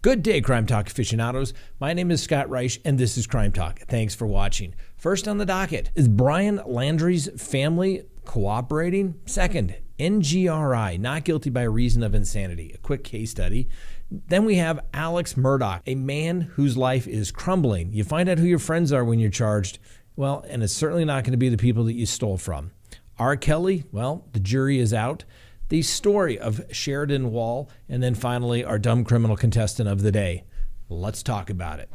Good day, Crime Talk aficionados. My name is Scott Reich, and this is Crime Talk. Thanks for watching. First on the docket, is Brian Laundrie's family cooperating? Second, NGRI, not guilty by reason of insanity, a quick case study. Then we have Alex Murdaugh, a man whose life is crumbling. You find out who your friends are when you're charged. Well, and it's certainly not going to be the people that you stole from. R. Kelly, well, the jury is out. The story of Sheridan, Wahl, and then finally our dumb criminal contestant of the day. Let's talk about it.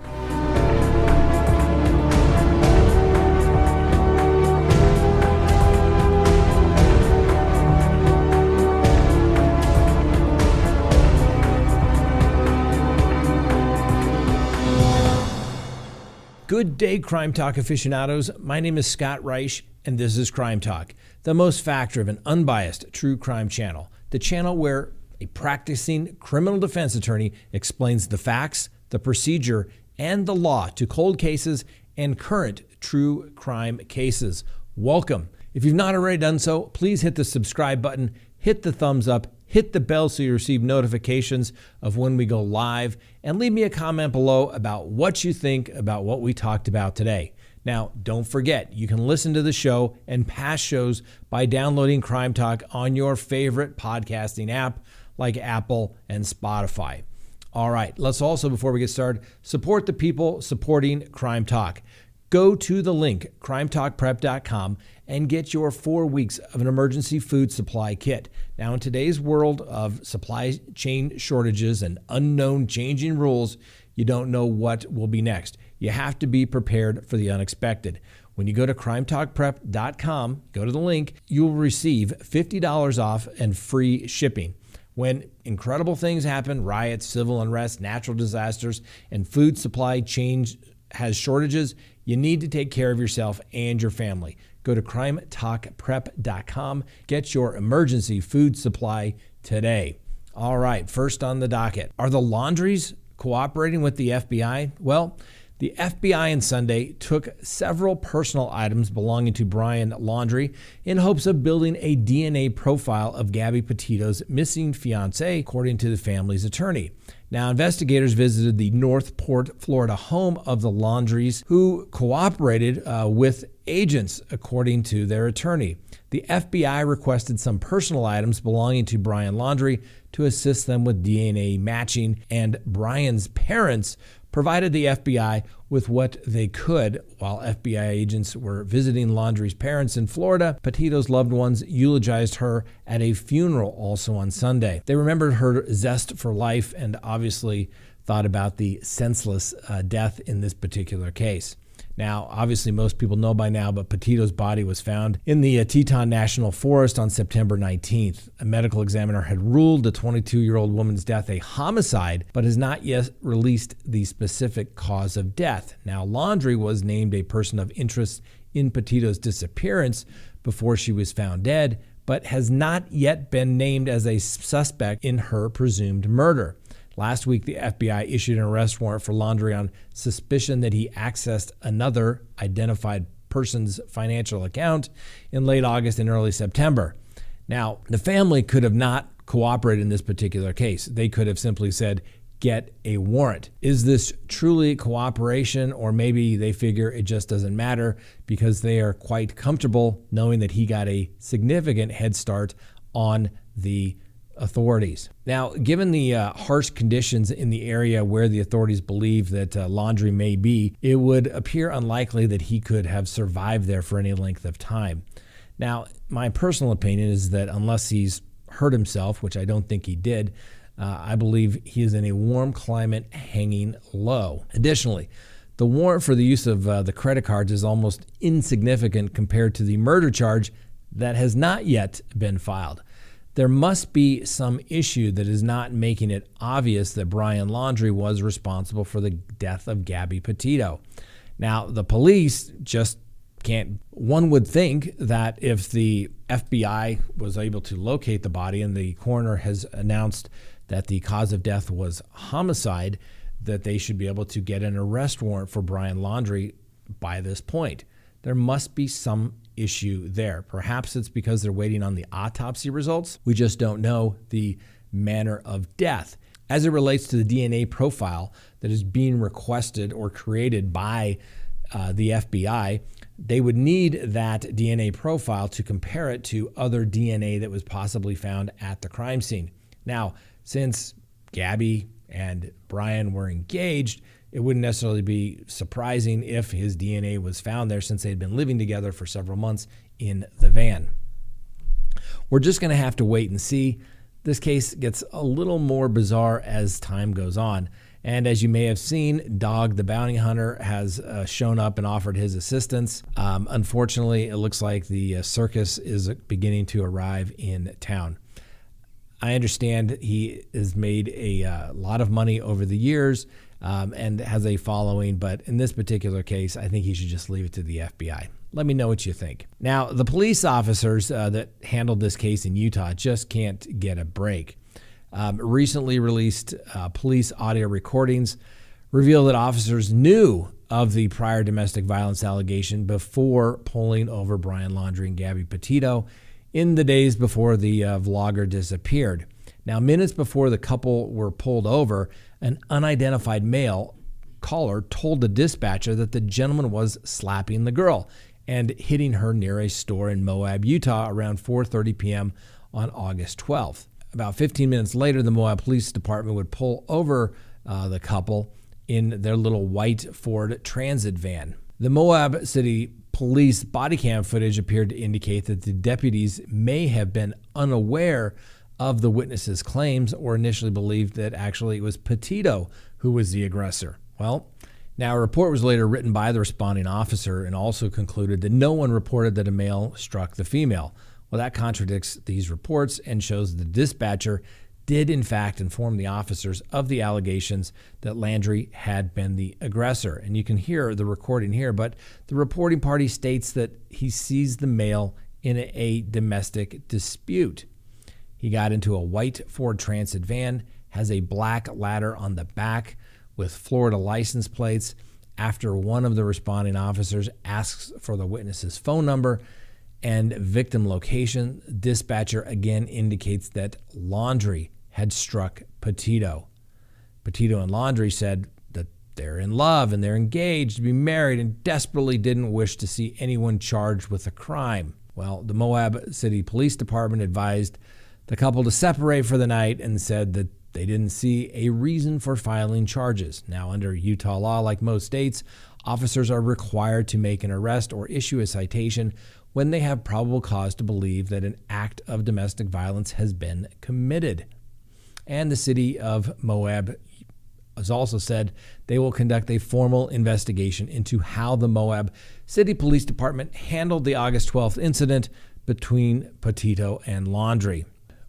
Good day, Crime Talk aficionados. My name is Scott Reich, and this is Crime Talk, the most fact-driven, unbiased true crime channel. The channel where a practicing criminal defense attorney explains the facts, the procedure, and the law to cold cases and current true crime cases. Welcome. If you've not already done so, please hit the subscribe button, hit the thumbs up, hit the bell so you receive notifications of when we go live, and leave me a comment below about what you think about what we talked about today. Now, don't forget, you can listen to the show and past shows by downloading Crime Talk on your favorite podcasting app like Apple and Spotify. All right, let's also, before we get started, support the people supporting Crime Talk. Go to the link, crimetalkprep.com, and get your 4 weeks of an emergency food supply kit. Now, in today's world of supply chain shortages and unknown changing rules, you don't know what will be next. You have to be prepared for the unexpected. When you go to crimetalkprep.com, go to the link, you will receive $50 off and free shipping. When incredible things happen, riots, civil unrest, natural disasters, and food supply chain has shortages, you need to take care of yourself and your family. Go to crimetalkprep.com. Get your emergency food supply today. All right, first on the docket. Are the Laundries cooperating with the FBI? Well, the FBI on Sunday took several personal items belonging to Brian Laundrie in hopes of building a DNA profile of Gabby Petito's missing fiancé, according to the family's attorney. Now, investigators visited the Northport, Florida home of the Laundries, who cooperated with agents, according to their attorney. The FBI requested some personal items belonging to Brian Laundrie to assist them with DNA matching, and Brian's parents provided the FBI with what they could. While FBI agents were visiting Laundrie's parents in Florida, Petito's loved ones eulogized her at a funeral also on Sunday. They remembered her zest for life and obviously thought about the senseless death in this particular case. Now, obviously, most people know by now, but Petito's body was found in the Teton National Forest on September 19th. A medical examiner had ruled the 22-year-old woman's death a homicide, but has not yet released the specific cause of death. Now, Laundrie was named a person of interest in Petito's disappearance before she was found dead, but has not yet been named as a suspect in her presumed murder. Last week, the FBI issued an arrest warrant for Laundrie on suspicion that he accessed another identified person's financial account in late August and early September. Now, the family could have not cooperated in this particular case. They could have simply said, get a warrant. Is this truly cooperation, or maybe they figure it just doesn't matter because they are quite comfortable knowing that he got a significant head start on the authorities. Now, given the harsh conditions in the area where the authorities believe that Laundrie may be, it would appear unlikely that he could have survived there for any length of time. Now, my personal opinion is that unless he's hurt himself, which I don't think he did, I believe he is in a warm climate hanging low. Additionally, the warrant for the use of the credit cards is almost insignificant compared to the murder charge that has not yet been filed. There must be some issue that is not making it obvious that Brian Laundrie was responsible for the death of Gabby Petito. Now, the police just can't. One would think that if the FBI was able to locate the body and the coroner has announced that the cause of death was homicide, that they should be able to get an arrest warrant for Brian Laundrie by this point. There must be some issue there. Perhaps it's because they're waiting on the autopsy results. We just don't know the manner of death. As it relates to the DNA profile that is being requested or created by the FBI, they would need that DNA profile to compare it to other DNA that was possibly found at the crime scene. Now, since Gabby and Brian were engaged, it wouldn't necessarily be surprising if his DNA was found there, since they'd been living together for several months in the van. We're just going to have to wait and see. This case gets a little more bizarre as time goes on. And as you may have seen, Dog the bounty hunter has shown up and offered his assistance. Unfortunately, it looks like the circus is beginning to arrive in town. I understand he has made a lot of money over the years and has a following, but in this particular case, I think he should just leave it to the FBI. Let me know what you think. Now, the police officers that handled this case in Utah just can't get a break. Recently released police audio recordings reveal that officers knew of the prior domestic violence allegation before pulling over Brian Laundrie and Gabby Petito in the days before the vlogger disappeared. Now, minutes before the couple were pulled over, an unidentified male caller told the dispatcher that the gentleman was slapping the girl and hitting her near a store in Moab, Utah around 4:30 p.m. on August 12th. About 15 minutes later, the Moab Police Department would pull over the couple in their little white Ford Transit van. The Moab City Police body cam footage appeared to indicate that the deputies may have been unaware of the witnesses' claims or initially believed that actually it was Petito who was the aggressor. Well, now a report was later written by the responding officer and also concluded that no one reported that a male struck the female. Well, that contradicts these reports and shows the dispatcher did in fact inform the officers of the allegations that Laundrie had been the aggressor. And you can hear the recording here, but the reporting party states that he sees the male in a domestic dispute. He got into a white Ford Transit van, has a black ladder on the back with Florida license plates. After one of the responding officers asks for the witness's phone number and victim location, dispatcher again indicates that Laundrie had struck Petito. Petito and Laundrie said that they're in love and they're engaged to be married and desperately didn't wish to see anyone charged with a crime. Well, the Moab City Police Department advised the couple to separate for the night and said that they didn't see a reason for filing charges. Now, under Utah law, like most states, officers are required to make an arrest or issue a citation when they have probable cause to believe that an act of domestic violence has been committed. And the city of Moab has also said they will conduct a formal investigation into how the Moab City Police Department handled the August 12th incident between Petito and Laundrie.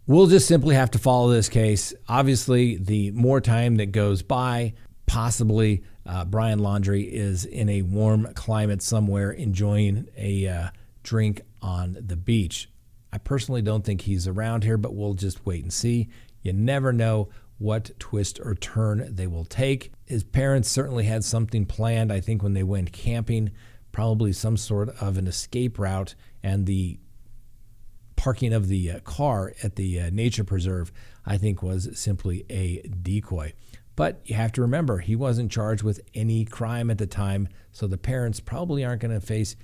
We'll just simply have to follow this case. Obviously, the more time that goes by, possibly Brian Laundrie is in a warm climate somewhere enjoying a drink on the beach. I personally don't think he's around here, but we'll just wait and see. You never know what twist or turn they will take. His parents certainly had something planned, I think, when they went camping, probably some sort of an escape route, and the parking of the car at the nature preserve, I think, was simply a decoy. But you have to remember, he wasn't charged with any crime at the time, so the parents probably aren't going to face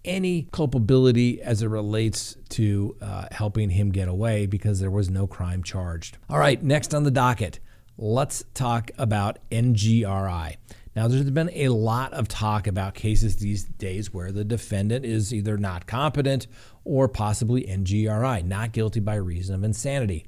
any culpability as it relates to helping him get away because there was no crime charged. All right, next on the docket, let's talk about NGRI. Now, there's been a lot of talk about cases these days where the defendant is either not competent or possibly NGRI, not guilty by reason of insanity.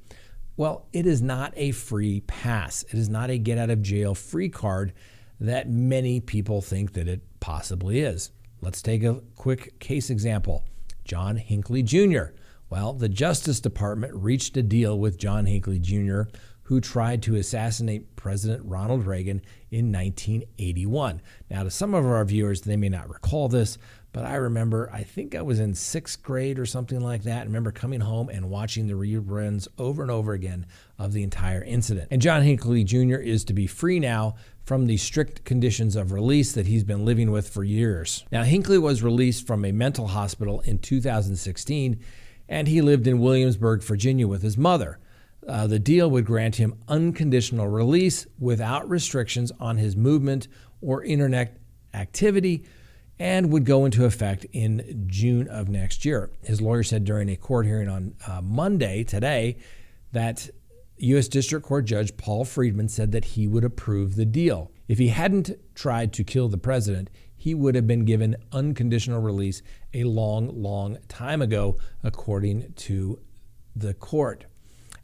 Well, it is not a free pass. It is not a get out of jail free card that many people think that it possibly is. Let's take a quick case example. John Hinckley Jr. Well, the Justice Department reached a deal with John Hinckley Jr., who tried to assassinate President Ronald Reagan in 1981. Now, to some of our viewers, they may not recall this, but I remember, I think I was in 6th grade or something like that. I remember coming home and watching the reruns over and over again of the entire incident. And John Hinckley Jr. is to be free now from the strict conditions of release that he's been living with for years. Now, Hinckley was released from a mental hospital in 2016, and he lived in Williamsburg, Virginia with his mother. The deal would grant him unconditional release without restrictions on his movement or internet activity and would go into effect in June of next year. His lawyer said during a court hearing on Monday, today, that U.S. District Court Judge Paul Friedman said that he would approve the deal. If he hadn't tried to kill the president, he would have been given unconditional release a long, long time ago, according to the court.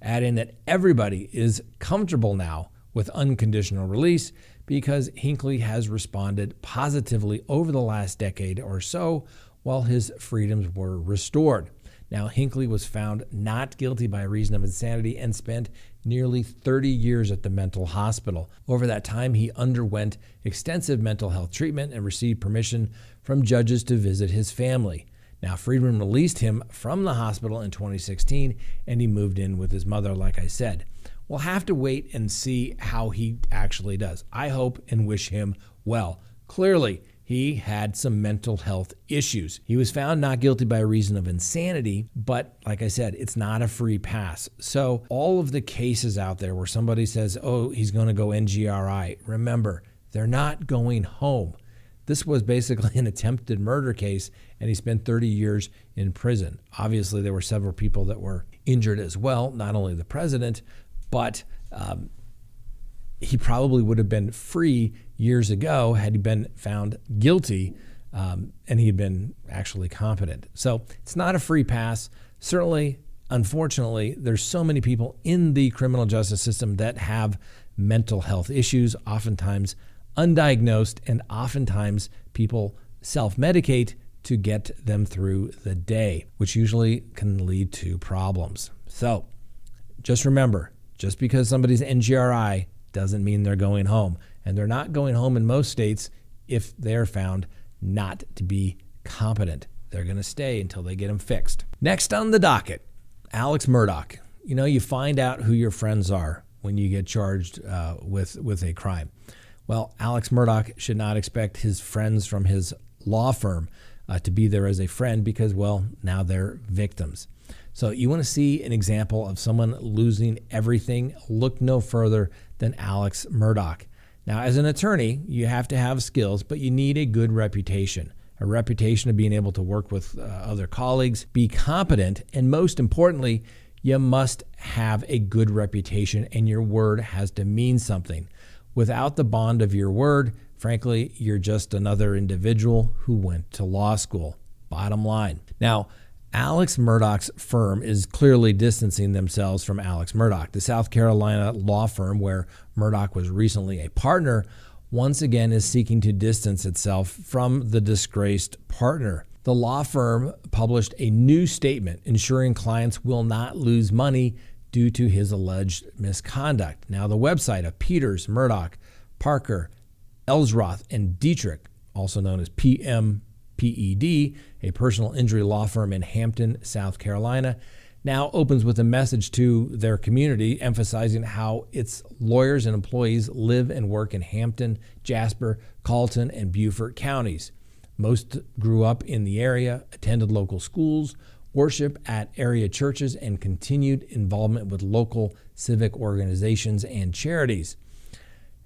Adding that everybody is comfortable now with unconditional release because Hinckley has responded positively over the last decade or so while his freedoms were restored. Now, Hinckley was found not guilty by reason of insanity and spent nearly 30 years at the mental hospital. Over that time, he underwent extensive mental health treatment and received permission from judges to visit his family. Now, Friedman released him from the hospital in 2016, and he moved in with his mother, like I said. We'll have to wait and see how he actually does. I hope and wish him well. Clearly, he had some mental health issues. He was found not guilty by reason of insanity, but like I said, it's not a free pass. So all of the cases out there where somebody says, oh, he's going to go NGRI, remember, they're not going home. This was basically an attempted murder case, and he spent 30 years in prison. Obviously, there were several people that were injured as well, not only the president, but he probably would have been free years ago had he been found guilty and he had been actually competent. So it's not a free pass. Certainly, unfortunately, there's so many people in the criminal justice system that have mental health issues, oftentimes undiagnosed, and oftentimes people self-medicate to get them through the day, which usually can lead to problems. So just remember, just because somebody's NGRI doesn't mean they're going home. And they're not going home in most states if they're found not to be competent. They're going to stay until they get them fixed. Next on the docket, Alex Murdaugh. You know, you find out who your friends are when you get charged with a crime. Well, Alex Murdaugh should not expect his friends from his law firm to be there as a friend because, well, now they're victims. So you want to see an example of someone losing everything? Look no further than Alex Murdaugh. Now, as an attorney, you have to have skills, but you need a good reputation. A reputation of being able to work with other colleagues, be competent, and most importantly, you must have a good reputation and your word has to mean something. Without the bond of your word, frankly, you're just another individual who went to law school. Bottom line. Now, Alex Murdaugh's firm is clearly distancing themselves from Alex Murdaugh. The South Carolina law firm where Murdaugh was recently a partner once again is seeking to distance itself from the disgraced partner. The law firm published a new statement ensuring clients will not lose money due to his alleged misconduct. Now, the website of Peters, Murdaugh, Parker, Ellsroth, and Dietrich, also known as PMPED, a personal injury law firm in Hampton, South Carolina, now opens with a message to their community emphasizing how its lawyers and employees live and work in Hampton, Jasper, Carlton, and Beaufort counties. Most grew up in the area, attended local schools, worship at area churches, and continued involvement with local civic organizations and charities.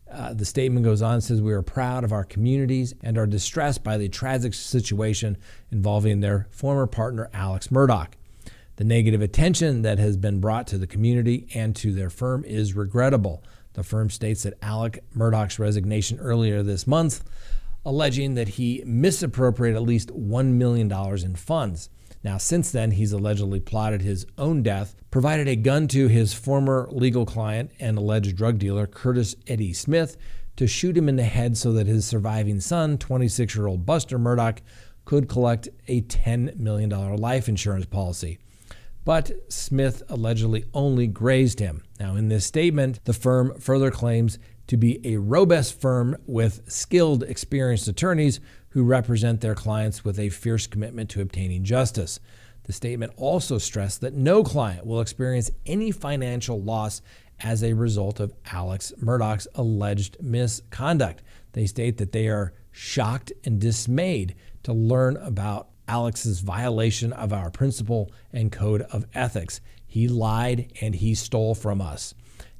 The statement goes on and says, we are proud of our communities and are distressed by the tragic situation involving their former partner, Alex Murdaugh. The negative attention that has been brought to the community and to their firm is regrettable. The firm states that Alex Murdaugh's resignation earlier this month, alleging that he misappropriated at least $1 million in funds. Now, since then, he's allegedly plotted his own death, provided a gun to his former legal client and alleged drug dealer, Curtis Eddie Smith, to shoot him in the head so that his surviving son, 26-year-old Buster Murdaugh, could collect a $10 million life insurance policy. But Smith allegedly only grazed him. Now, in this statement, the firm further claims to be a robust firm with skilled, experienced attorneys who represent their clients with a fierce commitment to obtaining justice. The statement also stressed that no client will experience any financial loss as a result of Alex Murdaugh's alleged misconduct. They state that they are shocked and dismayed to learn about Alex's violation of our principle and code of ethics. He lied and he stole from us.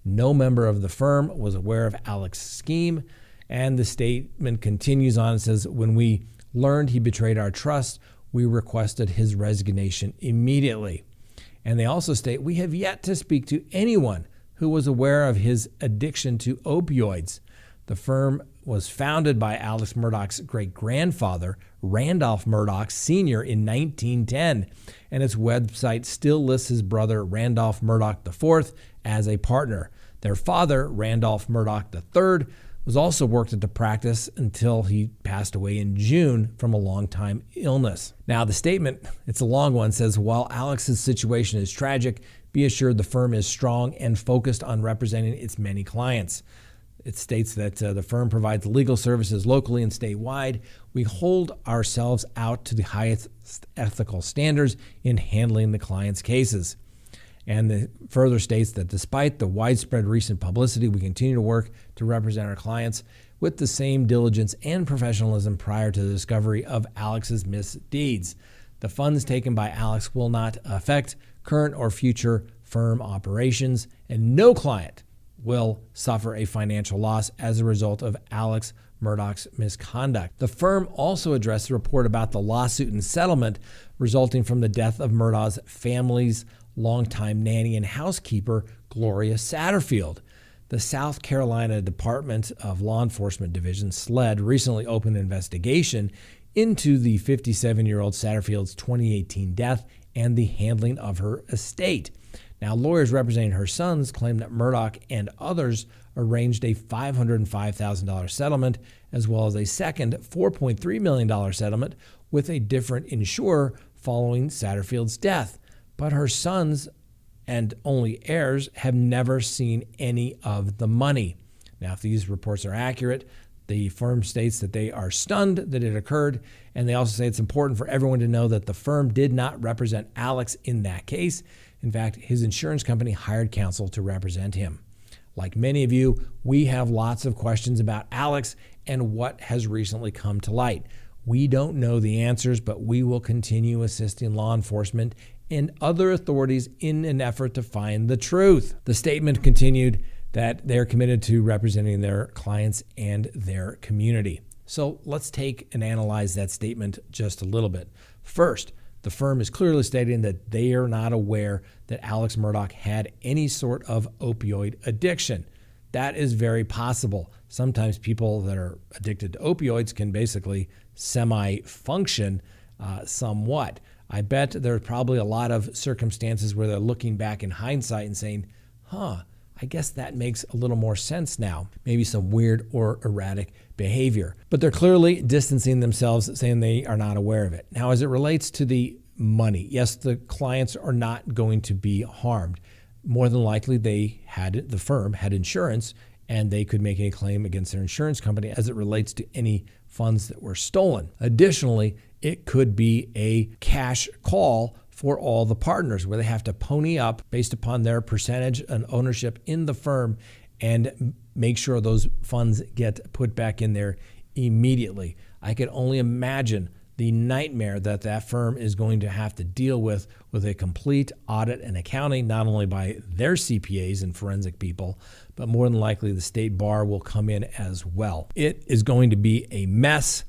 No member of the firm was aware of Alex's scheme. And the statement continues on and says, when we learned he betrayed our trust, we requested his resignation immediately. And they also state, we have yet to speak to anyone who was aware of his addiction to opioids. The firm was founded by Alex Murdaugh's great-grandfather, Randolph Murdaugh Sr., in 1910, and its website still lists his brother, Randolph Murdaugh IV, as a partner. Their father, Randolph Murdaugh III, was also worked into practice until he passed away in June from a long-time illness. Now, the statement, it's a long one, says, while Alex's situation is tragic, be assured the firm is strong and focused on representing its many clients. It states that the firm provides legal services locally and statewide. We hold ourselves out to the highest ethical standards in handling the client's cases. And it further states that despite the widespread recent publicity, we continue to work to represent our clients with the same diligence and professionalism prior to the discovery of Alex's misdeeds. The funds taken by Alex will not affect current or future firm operations, and no client will suffer a financial loss as a result of Alex Murdaugh's misconduct. The firm also addressed the report about the lawsuit and settlement resulting from the death of Murdaugh's family's longtime nanny and housekeeper, Gloria Satterfield. The South Carolina Department of Law Enforcement Division, SLED, recently opened an investigation into the 57-year-old Satterfield's 2018 death and the handling of her estate. Now, lawyers representing her sons claim that Murdaugh and others arranged a $505,000 settlement, as well as a second $4.3 million settlement with a different insurer following Satterfield's death. But her sons and only heirs have never seen any of the money. Now, if these reports are accurate, the firm states that they are stunned that it occurred, and they also say it's important for everyone to know that the firm did not represent Alex in that case. In fact, his insurance company hired counsel to represent him. Like many of you, we have lots of questions about Alex and what has recently come to light. We don't know the answers, but we will continue assisting law enforcement and other authorities in an effort to find the truth. The statement continued that they're committed to representing their clients and their community. So let's take and analyze that statement just a little bit. First, the firm is clearly stating that they are not aware that Alex Murdaugh had any sort of opioid addiction. That is very possible. Sometimes people that are addicted to opioids can basically semi-function somewhat. I bet there's probably a lot of circumstances where they're looking back in hindsight and saying, I guess that makes a little more sense now. Maybe some weird or erratic behavior. But they're clearly distancing themselves, saying they are not aware of it. Now, as it relates to the money, yes, the clients are not going to be harmed. More than likely, the firm had insurance, and they could make a claim against their insurance company as it relates to any funds that were stolen. Additionally, it could be a cash call for all the partners where they have to pony up based upon their percentage and ownership in the firm and make sure those funds get put back in there immediately. I could only imagine the nightmare that that firm is going to have to deal with a complete audit and accounting, not only by their CPAs and forensic people, but more than likely the state bar will come in as well. It is going to be a mess.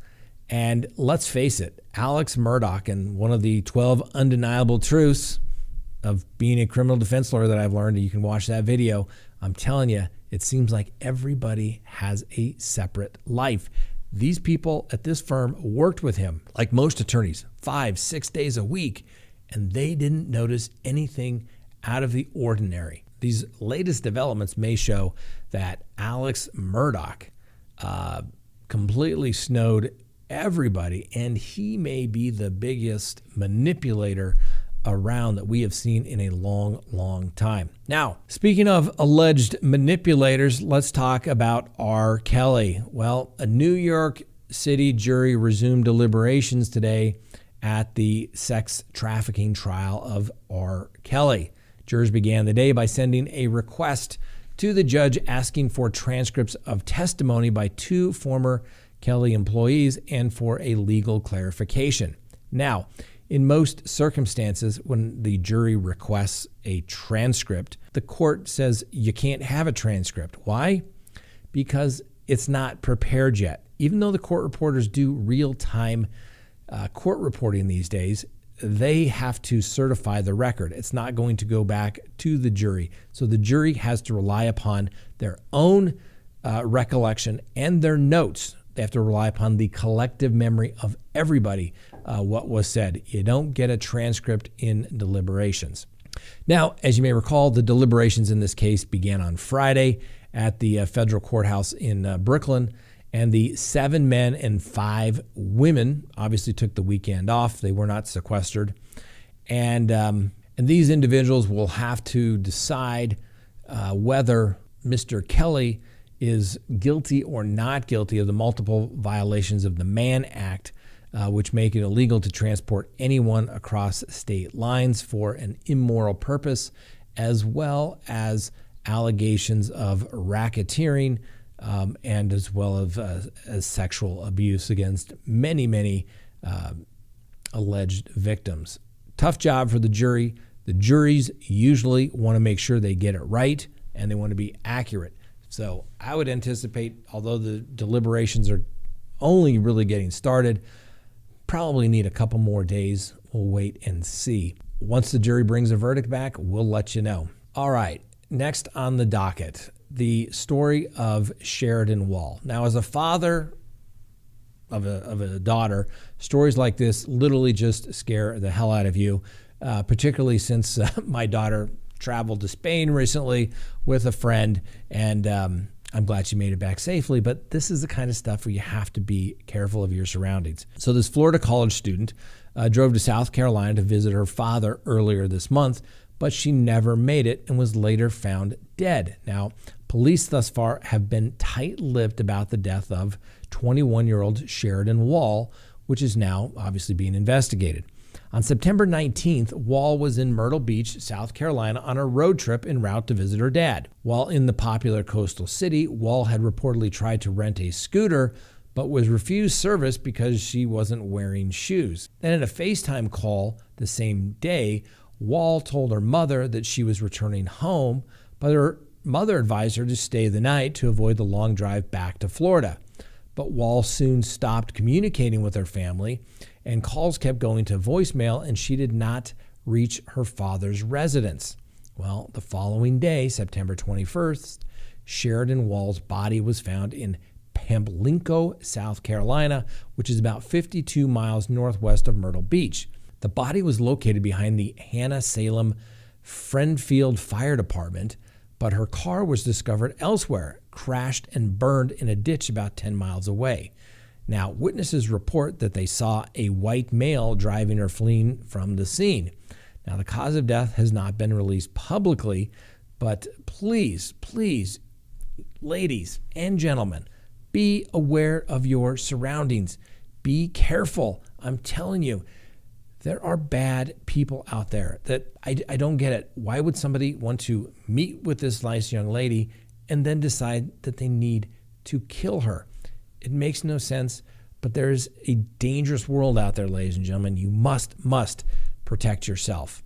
And let's face it, Alex Murdaugh, and one of the 12 undeniable truths of being a criminal defense lawyer that I've learned, you can watch that video. I'm telling you, it seems like everybody has a separate life. These people at this firm worked with him, like most attorneys, 5-6 days a week, and they didn't notice anything out of the ordinary. These latest developments may show that Alex Murdaugh completely snowed everybody, and he may be the biggest manipulator around that we have seen in a long, long time. Now, speaking of alleged manipulators, let's talk about R. Kelly. Well, a New York City jury resumed deliberations today at the sex trafficking trial of R. Kelly. Jurors began the day by sending a request to the judge asking for transcripts of testimony by 2 former Kelly employees and for a legal clarification. Now, In most circumstances, when the jury requests a transcript, the court says you can't have a transcript. Why? Because it's not prepared yet. Even though the court reporters do real-time court reporting these days, they have to certify the record. It's not going to go back to the jury. So the jury has to rely upon their own recollection and their notes. They have to rely upon the collective memory of everybody, what was said. You don't get a transcript in deliberations. Now, as you may recall, the deliberations in this case began on Friday at the federal courthouse in Brooklyn, and the 7 men and 5 women obviously took the weekend off. They were not sequestered. And these individuals will have to decide whether Mr. Kelly is guilty or not guilty of the multiple violations of the Mann Act, which make it illegal to transport anyone across state lines for an immoral purpose, as well as allegations of racketeering, and as well as sexual abuse against many alleged victims. Tough job for the jury. The juries usually want to make sure they get it right and they want to be accurate. So I would anticipate, although the deliberations are only really getting started, probably need a couple more days. We'll wait and see. Once the jury brings a verdict back, we'll let you know. All right, next on the docket, the story of Sheridan Wahl. Now, as a father of a daughter, stories like this literally just scare the hell out of you, particularly since my daughter traveled to Spain recently with a friend, and I'm glad she made it back safely, but this is the kind of stuff where you have to be careful of your surroundings. So this Florida college student drove to South Carolina to visit her father earlier this month, but she never made it and was later found dead. Now, police thus far have been tight-lipped about the death of 21-year-old Sheridan Wahl, which is now obviously being investigated. On September 19th, Wahl was in Myrtle Beach, South Carolina, on a road trip en route to visit her dad. While in the popular coastal city, Wahl had reportedly tried to rent a scooter, but was refused service because she wasn't wearing shoes. Then in a FaceTime call the same day, Wahl told her mother that she was returning home, but her mother advised her to stay the night to avoid the long drive back to Florida. But Wahl soon stopped communicating with her family, and calls kept going to voicemail, and she did not reach her father's residence. Well, the following day, September 21st, Sheridan Wahl's body was found in Pamlico, South Carolina, which is about 52 miles northwest of Myrtle Beach. The body was located behind the Hannah-Salem Friendfield Fire Department, but her car was discovered elsewhere, crashed and burned in a ditch about 10 miles away. Now, witnesses report that they saw a white male driving or fleeing from the scene. Now, the cause of death has not been released publicly, but please, ladies and gentlemen, be aware of your surroundings. Be careful. I'm telling you, there are bad people out there that I don't get it. Why would somebody want to meet with this nice young lady and then decide that they need to kill her? It makes no sense, but there's a dangerous world out there, ladies and gentlemen. You must protect yourself.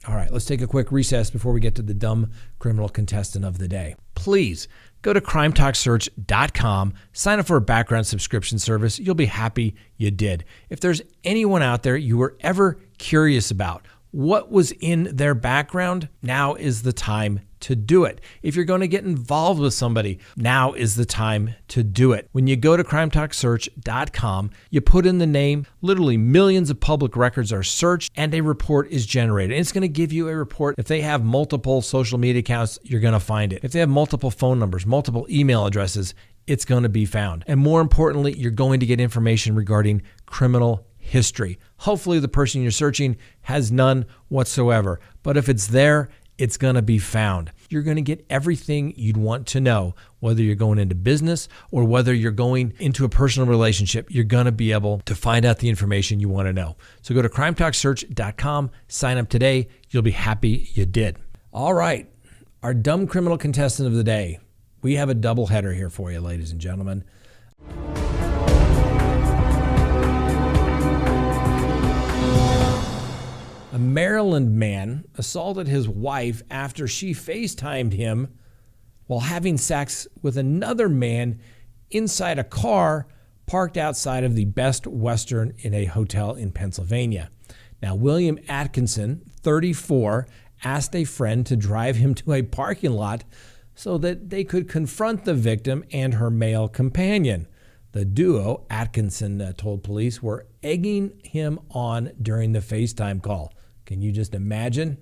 All right, let's take a quick recess before we get to the dumb criminal contestant of the day. Please go to CrimeTalkSearch.com, sign up for a background subscription service. You'll be happy you did. If there's anyone out there you were ever curious about what was in their background, now is the time to do it. If you're going to get involved with somebody, now is the time to do it. When you go to CrimeTalkSearch.com, you put in the name, literally millions of public records are searched, and a report is generated. And it's going to give you a report. If they have multiple social media accounts, you're going to find it. If they have multiple phone numbers, multiple email addresses, it's going to be found. And more importantly, you're going to get information regarding criminal history. Hopefully the person you're searching has none whatsoever. But if it's there, it's going to be found. You're going to get everything you'd want to know, whether you're going into business or whether you're going into a personal relationship. You're going to be able to find out the information you want to know. So go to CrimeTalkSearch.com, sign up today. You'll be happy you did. All right, our dumb criminal contestant of the day. We have a double header here for you, ladies and gentlemen. A Maryland man assaulted his wife after she FaceTimed him while having sex with another man inside a car parked outside of the Best Western in a hotel in Pennsylvania. Now, William Atkinson, 34, asked a friend to drive him to a parking lot so that they could confront the victim and her male companion. The duo, Atkinson told police, were egging him on during the FaceTime call. Can you just imagine?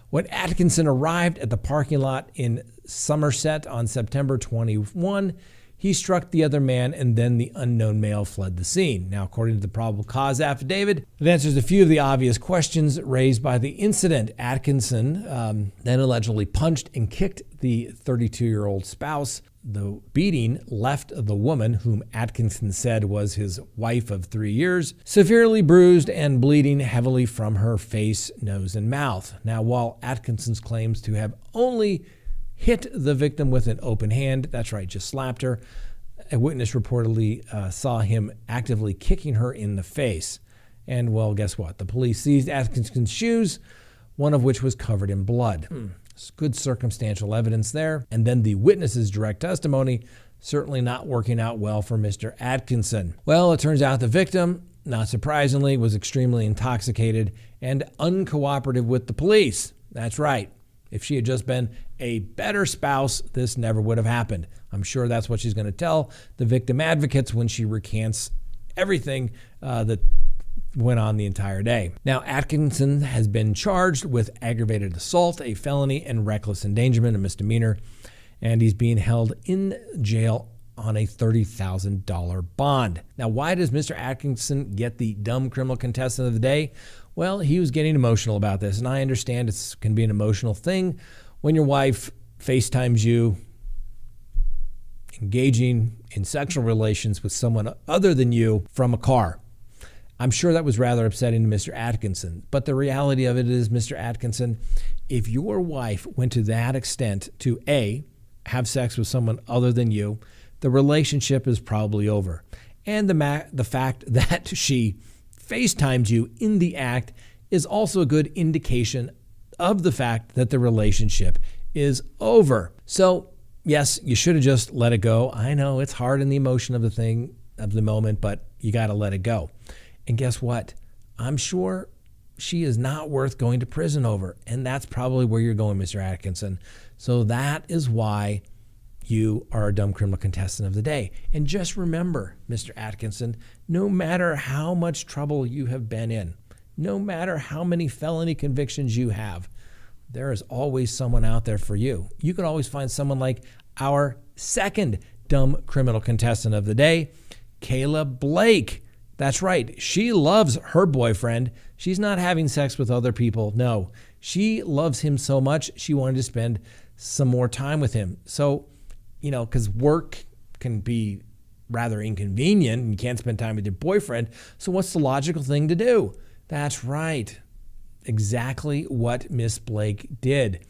When Atkinson arrived at the parking lot in Somerset on September 21, he struck the other man, and then the unknown male fled the scene. Now, according to the probable cause affidavit, it answers a few of the obvious questions raised by the incident. Atkinson then allegedly punched and kicked the 32-year-old spouse. The beating left the woman, whom Atkinson said was his wife of 3 years, severely bruised and bleeding heavily from her face, nose, and mouth. Now, while Atkinson claims to have only hit the victim with an open hand, that's right, just slapped her, a witness reportedly saw him actively kicking her in the face. And, well, guess what? The police seized Atkinson's shoes, one of which was covered in blood. Good circumstantial evidence there. And then the witness's direct testimony, certainly not working out well for Mr. Atkinson. Well, it turns out the victim, not surprisingly, was extremely intoxicated and uncooperative with the police. That's right. If she had just been a better spouse, this never would have happened. I'm sure that's what she's going to tell the victim advocates when she recants everything that went on the entire day. Now, Atkinson has been charged with aggravated assault, a felony, and reckless endangerment, a misdemeanor, and he's being held in jail on a $30,000 bond. Now, why does Mr. Atkinson get the dumb criminal contestant of the day? Well, he was getting emotional about this, and I understand it can be an emotional thing when your wife FaceTimes you engaging in sexual relations with someone other than you from a car. I'm sure that was rather upsetting to Mr. Atkinson, but the reality of it is, Mr. Atkinson, if your wife went to that extent to A, have sex with someone other than you, the relationship is probably over. And the fact that she FaceTimed you in the act is also a good indication of the fact that the relationship is over. So, yes, you should have just let it go. I know it's hard in the emotion of the thing, of the moment, but you got to let it go. And guess what? I'm sure she is not worth going to prison over. And that's probably where you're going, Mr. Atkinson. So that is why you are a dumb criminal contestant of the day. And just remember, Mr. Atkinson, no matter how much trouble you have been in, no matter how many felony convictions you have, there is always someone out there for you. You can always find someone like our second dumb criminal contestant of the day, Kayla Blake. That's right. She loves her boyfriend. She's not having sex with other people. No, she loves him so much, she wanted to spend some more time with him. So, because work can be rather inconvenient and you can't spend time with your boyfriend. So what's the logical thing to do? That's right. Exactly what Miss Blake did.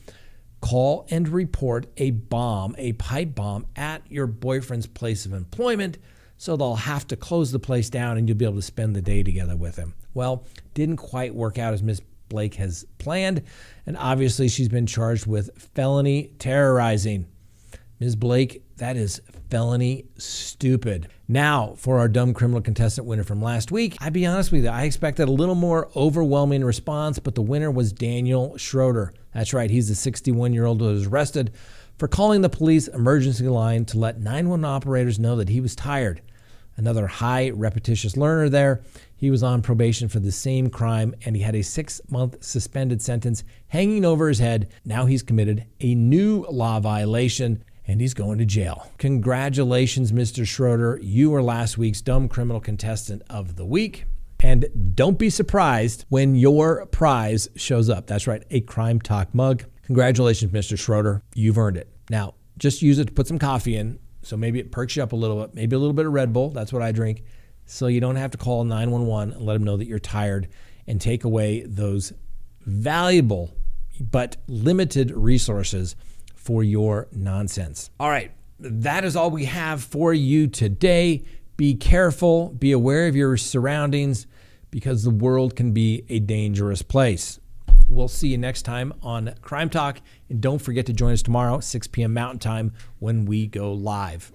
Call and report a pipe bomb at your boyfriend's place of employment, so they'll have to close the place down and you'll be able to spend the day together with him. Well, didn't quite work out as Miss Blake has planned, and obviously she's been charged with felony terrorizing. Ms. Blake, that is felony stupid. Now, for our dumb criminal contestant winner from last week, I'll be honest with you, I expected a little more overwhelming response, but the winner was Daniel Schroeder. That's right, he's the 61-year-old who was arrested for calling the police emergency line to let 911 operators know that he was tired. Another high repetitious learner there. He was on probation for the same crime, and he had a 6-month suspended sentence hanging over his head. Now he's committed a new law violation, and he's going to jail. Congratulations, Mr. Schroeder. You were last week's dumb criminal contestant of the week. And don't be surprised when your prize shows up. That's right, a CrimeTalk mug. Congratulations, Mr. Schroeder. You've earned it. Now, just use it to put some coffee in, so maybe it perks you up a little bit. Maybe a little bit of Red Bull. That's what I drink. So you don't have to call 911 and let them know that you're tired and take away those valuable but limited resources for your nonsense. All right, that is all we have for you today. Be careful, be aware of your surroundings, because the world can be a dangerous place. We'll see you next time on Crime Talk. And don't forget to join us tomorrow, 6 p.m. Mountain Time, when we go live.